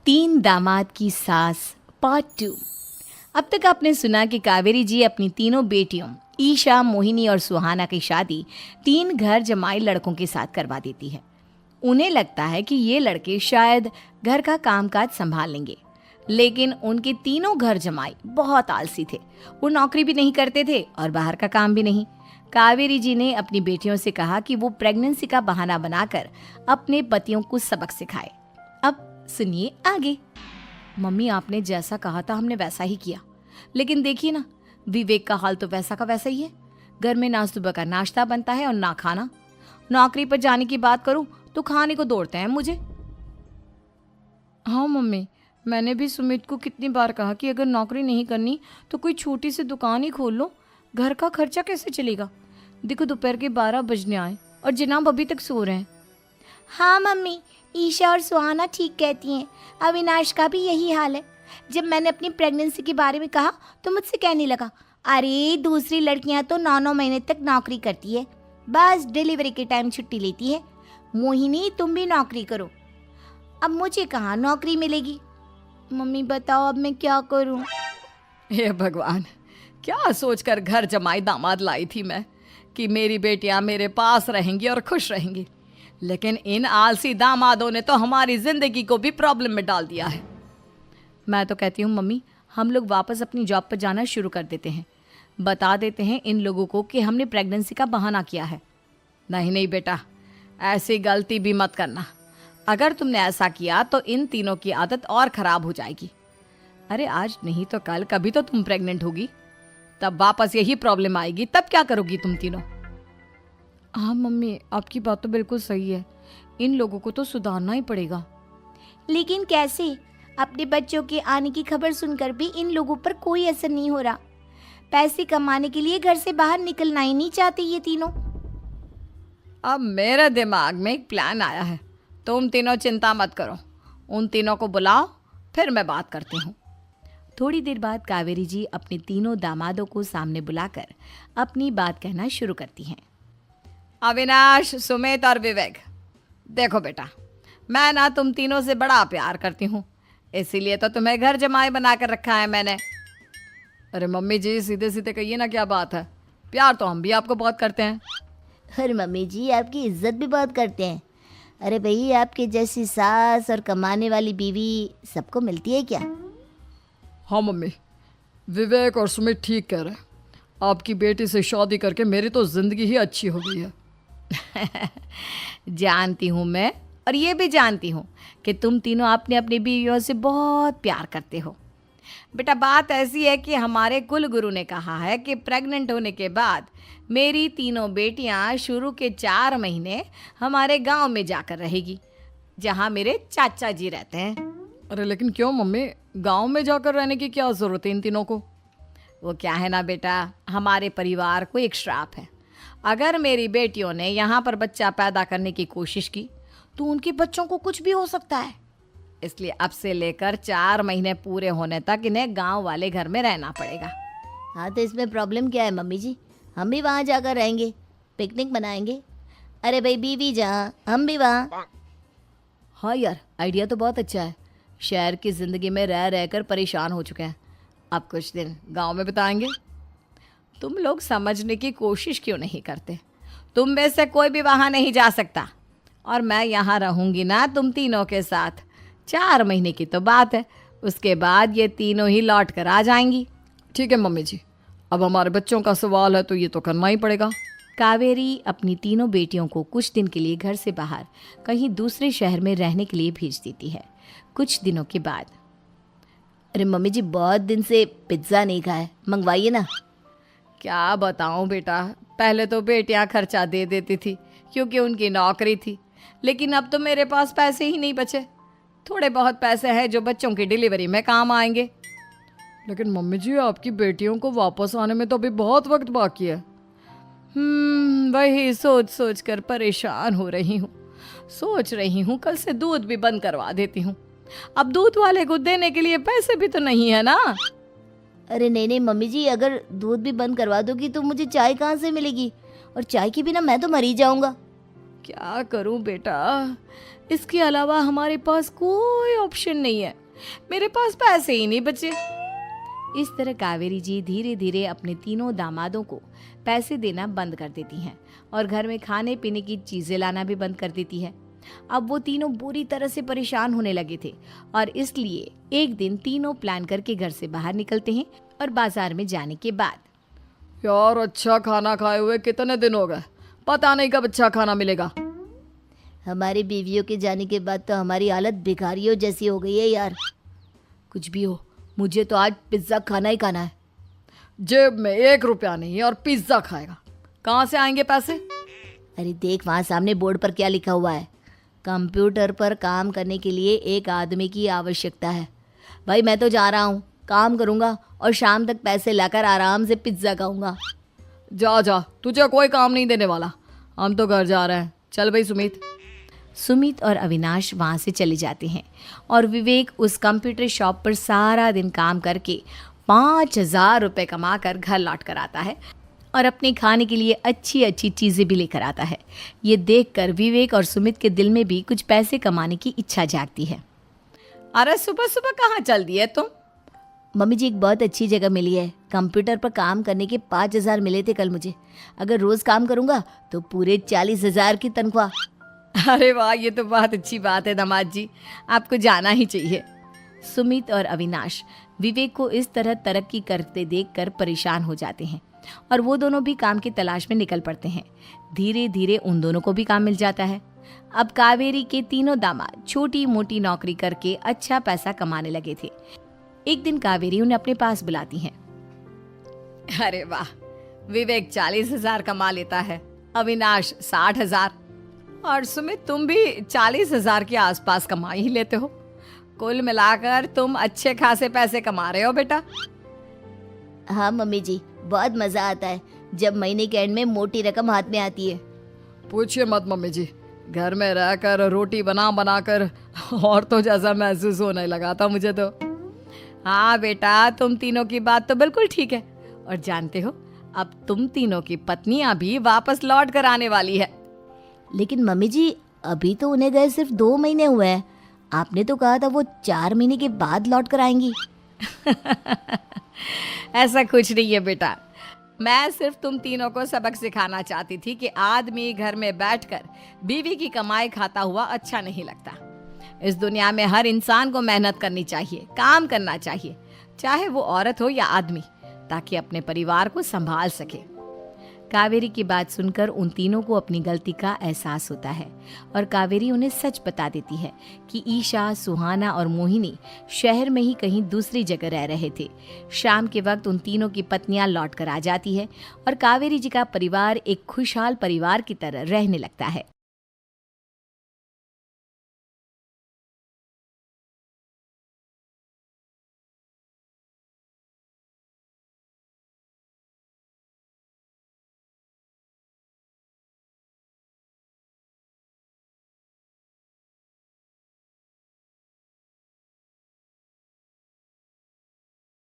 तीन दामाद की सास पार्ट 2। अब तक आपने सुना कि कावेरी जी अपनी तीनों बेटियों ईशा, मोहिनी और सुहाना की शादी तीन घर जमाई लड़कों के साथ करवा देती है। उन्हें लगता है कि ये लड़के शायद घर का कामकाज संभाल लेंगे, लेकिन उनके तीनों घर जमाई बहुत आलसी थे। वो नौकरी भी नहीं करते थे और बाहर का काम भी नहीं। कावेरी जी ने अपनी बेटियों से कहा कि वो प्रेगनेंसी का बहाना बनाकर अपने पतियों को सबक सिखाए। अब सुनिए आगे। मम्मी, आपने जैसा कहा था हमने वैसा ही किया, लेकिन देखिए ना, विवेक का हाल तो वैसा का वैसा ही है। घर में ना सुबह का नाश्ता बनता है और ना खाना। नौकरी पर जाने की बात करूं तो खाने को दौड़ते हैं मुझे। हाँ मम्मी, मैंने भी सुमित को कितनी बार कहा कि अगर नौकरी नहीं करनी तो कोई छोटी सी दुकान ही खोल लो, घर का खर्चा कैसे चलेगा। देखो दोपहर के 12 बजने आए और जनाब अभी तक सो रहे हैं। हाँ मम्मी, ईशा और सुहाना ठीक कहती हैं। अविनाश का भी यही हाल है। जब मैंने अपनी प्रेगनेंसी के बारे में कहा तो मुझसे कहने लगा, अरे दूसरी लड़कियां तो 9-9 महीने तक नौकरी करती है, बस डिलीवरी के टाइम छुट्टी लेती है। मोहिनी, तुम भी नौकरी करो। अब मुझे कहाँ नौकरी मिलेगी। मम्मी बताओ अब मैं क्या करूँ। हे भगवान, क्या सोचकर घर जमाई दामाद लाई थी मैं कि मेरी बेटियां मेरे पास रहेंगी और खुश रहेंगी, लेकिन इन आलसी दामादों ने तो हमारी जिंदगी को भी प्रॉब्लम में डाल दिया है। मैं तो कहती हूँ मम्मी, हम लोग वापस अपनी जॉब पर जाना शुरू कर देते हैं। बता देते हैं इन लोगों को कि हमने प्रेगनेंसी का बहाना किया है। नहीं नहीं बेटा, ऐसी गलती भी मत करना। अगर तुमने ऐसा किया तो इन तीनों की आदत और ख़राब हो जाएगी। अरे आज नहीं तो कल कभी तो तुम प्रेग्नेंट होगी, तब वापस यही प्रॉब्लम आएगी। तब क्या करोगी तुम तीनों। हाँ मम्मी, आपकी बात तो बिल्कुल सही है। इन लोगों को तो सुधारना ही पड़ेगा। लेकिन कैसे? अपने बच्चों के आने की खबर सुनकर भी इन लोगों पर कोई असर नहीं हो रहा। पैसे कमाने के लिए घर से बाहर निकलना ही नहीं चाहते ये तीनों। अब मेरे दिमाग में एक प्लान आया है। तुम तीनों चिंता मत करो, उन तीनों को बुलाओ, फिर मैं बात करती हूँ। थोड़ी देर बाद कावेरी जी अपने तीनों दामादों को सामने बुलाकर अपनी बात कहना शुरू करती हैं। अविनाश, सुमित और विवेक, देखो बेटा, मैं ना तुम तीनों से बड़ा प्यार करती हूँ, इसीलिए तो तुम्हें घर जमाई बना कर रखा है मैंने। अरे मम्मी जी, सीधे सीधे कहिए ना, क्या बात है। प्यार तो हम भी आपको बहुत करते हैं। अरे मम्मी जी, आपकी इज्जत भी बहुत करते हैं। अरे भाई, आपके जैसी सास और कमाने वाली बीवी सबको मिलती है क्या? हाँ मम्मी, विवेक और सुमित ठीक कह रहे हैं। आपकी बेटी से शादी करके मेरी तो ज़िंदगी ही अच्छी हो गई है। जानती हूँ मैं, और ये भी जानती हूँ कि तुम तीनों अपने अपनी बीवियों से बहुत प्यार करते हो। बेटा, बात ऐसी है कि हमारे कुल गुरु ने कहा है कि प्रेग्नेंट होने के बाद मेरी तीनों बेटियाँ शुरू के 4 महीने हमारे गांव में जाकर रहेगी, जहाँ मेरे चाचा जी रहते हैं। अरे लेकिन क्यों मम्मी, गांव में जाकर रहने की क्या ज़रूरत है इन तीनों को। वो क्या है ना बेटा, हमारे परिवार को एक श्राप है। अगर मेरी बेटियों ने यहाँ पर बच्चा पैदा करने की कोशिश की तो उनके बच्चों को कुछ भी हो सकता है। इसलिए अब से लेकर 4 महीने पूरे होने तक इन्हें गांव वाले घर में रहना पड़ेगा। हाँ तो इसमें प्रॉब्लम क्या है मम्मी जी? हम भी वहाँ जाकर रहेंगे, पिकनिक मनाएंगे। अरे भाई, बीवी जहाँ हम भी वहाँ। हाँ यार, आइडिया तो बहुत अच्छा है। शहर की ज़िंदगी में रह रहकर परेशान हो चुके हैं, अब कुछ दिन गांव में बिताएंगे। तुम लोग समझने की कोशिश क्यों नहीं करते। तुम में से कोई भी वहाँ नहीं जा सकता, और मैं यहाँ रहूँगी ना तुम तीनों के साथ। 4 महीने की तो बात है, उसके बाद ये तीनों ही लौट कर आ जाएंगी। ठीक है मम्मी जी, अब हमारे बच्चों का सवाल है तो ये तो करना ही पड़ेगा। कावेरी अपनी तीनों बेटियों को कुछ दिन के लिए घर से बाहर कहीं दूसरे शहर में रहने के लिए भेज देती है। कुछ दिनों के बाद, अरे मम्मी जी, बहुत दिन से पिज्ज़ा नहीं खाया, मंगवाइए ना। क्या बताऊं बेटा, पहले तो बेटियां खर्चा दे देती थी क्योंकि उनकी नौकरी थी, लेकिन अब तो मेरे पास पैसे ही नहीं बचे। थोड़े बहुत पैसे हैं जो बच्चों की डिलीवरी में काम आएंगे। लेकिन मम्मी जी, आपकी बेटियों को वापस आने में तो अभी बहुत वक्त बाकी है। वही सोच सोच कर परेशान हो रही हूँ। सोच रही हूँ कल से दूध भी बंद करवा देती हूँ। अब दूध वाले को देने के लिए पैसे भी तो नहीं है ना। अरे नहीं नहीं मम्मी जी, अगर दूध भी बंद करवा दोगी तो मुझे चाय कहाँ से मिलेगी, और चाय के बिना मैं तो मर ही जाऊंगा। क्या करूं बेटा, इसके अलावा हमारे पास कोई ऑप्शन नहीं है, मेरे पास पैसे ही नहीं बचे। इस तरह कावेरी जी धीरे धीरे अपने तीनों दामादों को पैसे देना बंद कर देती हैं और घर में खाने पीने की चीजें लाना भी बंद कर देती है। अब वो तीनों बुरी तरह से परेशान होने लगे थे और इसलिए एक दिन तीनों प्लान करके घर से बाहर निकलते हैं और बाजार में जाने के बाद यार अच्छा खाना खाए हुए कितने दिन हो गए, पता नहीं कब अच्छा खाना मिलेगा। हमारी बीवियों के जाने के बाद तो हमारी हालत भिखारियों जैसी हो गई है यार। कुछ भी हो, मुझे तो आज पिज्ज़ा खाना ही खाना है। जेब में 1 रुपया नहीं है और पिज्जा खाएगा, कहाँ से आएंगे पैसे? अरे देख वहाँ सामने बोर्ड पर क्या लिखा हुआ है, कंप्यूटर पर काम करने के लिए एक आदमी की आवश्यकता है। भाई मैं तो जा रहा हूँ, काम करूँगा और शाम तक पैसे लाकर आराम से पिज्ज़ा खाऊंगा। जा जा, तुझे कोई काम नहीं देने वाला, हम तो घर जा रहे हैं। चल भाई सुमित। सुमित और अविनाश वहाँ से चले जाते हैं और विवेक उस कंप्यूटर शॉप पर सारा दिन काम करके 5,000 रुपये कमा कर घर लौट कर आता है और अपने खाने के लिए अच्छी अच्छी चीज़ें भी लेकर आता है। ये देखकर विवेक और सुमित के दिल में भी कुछ पैसे कमाने की इच्छा जागती है। अरे सुबह सुबह कहाँ चल दिए तुम? मम्मी जी एक बहुत अच्छी जगह मिली है, कंप्यूटर पर काम करने के 5,000 मिले थे कल मुझे। अगर रोज़ काम करूँगा तो पूरे 40,000 की तनख्वाह। अरे वाह, ये तो बहुत अच्छी बात है दामाद जी, आपको जाना ही चाहिए। सुमित और अविनाश विवेक को इस तरह तरक्की करते देखकर परेशान हो जाते हैं और वो दोनों भी काम की तलाश में निकल पड़ते हैं। धीरे धीरे उन दोनों को भी काम मिल जाता है। अब कावेरी के तीनों दामाद छोटी मोटी नौकरी करके अच्छा पैसा कमाने लगे थे। एक दिन कावेरी उन्हें अपने पास बुलाती हैं। अरे वाह, विवेक 40,000 कमा लेता है, अविनाश 60,000 और सुमित तुम भी 40,000 के आसपास कमा ही लेते हो। कुल मिलाकर तुम अच्छे खासे पैसे कमा रहे हो बेटा। हाँ मम्मी जी, बहुत मज़ा आता है जब महीने के एंड में मोटी रकम हाथ में आती है। पूछिए मत मम्मी जी, घर में रहकर रोटी बना बना कर और तो जैसा महसूस होने लगा था मुझे तो। हाँ बेटा, तुम तीनों की बात तो बिल्कुल ठीक है और जानते हो अब तुम तीनों की पत्नियां भी वापस लौट कर आने वाली है। लेकिन मम्मी जी अभी तो उन्हें गए सिर्फ 2 महीने हुए हैं, आपने तो कहा था वो 4 महीने के बाद लौट कर आएंगी। ऐसा कुछ नहीं है बेटा, मैं सिर्फ तुम तीनों को सबक सिखाना चाहती थी कि आदमी घर में बैठकर बीवी की कमाई खाता हुआ अच्छा नहीं लगता। इस दुनिया में हर इंसान को मेहनत करनी चाहिए, काम करना चाहिए, चाहे वो औरत हो या आदमी, ताकि अपने परिवार को संभाल सके। कावेरी की बात सुनकर उन तीनों को अपनी गलती का एहसास होता है और कावेरी उन्हें सच बता देती है कि ईशा, सुहाना और मोहिनी शहर में ही कहीं दूसरी जगह रह रहे थे। शाम के वक्त उन तीनों की पत्नियां लौट कर आ जाती है और कावेरी जी का परिवार एक खुशहाल परिवार की तरह रहने लगता है।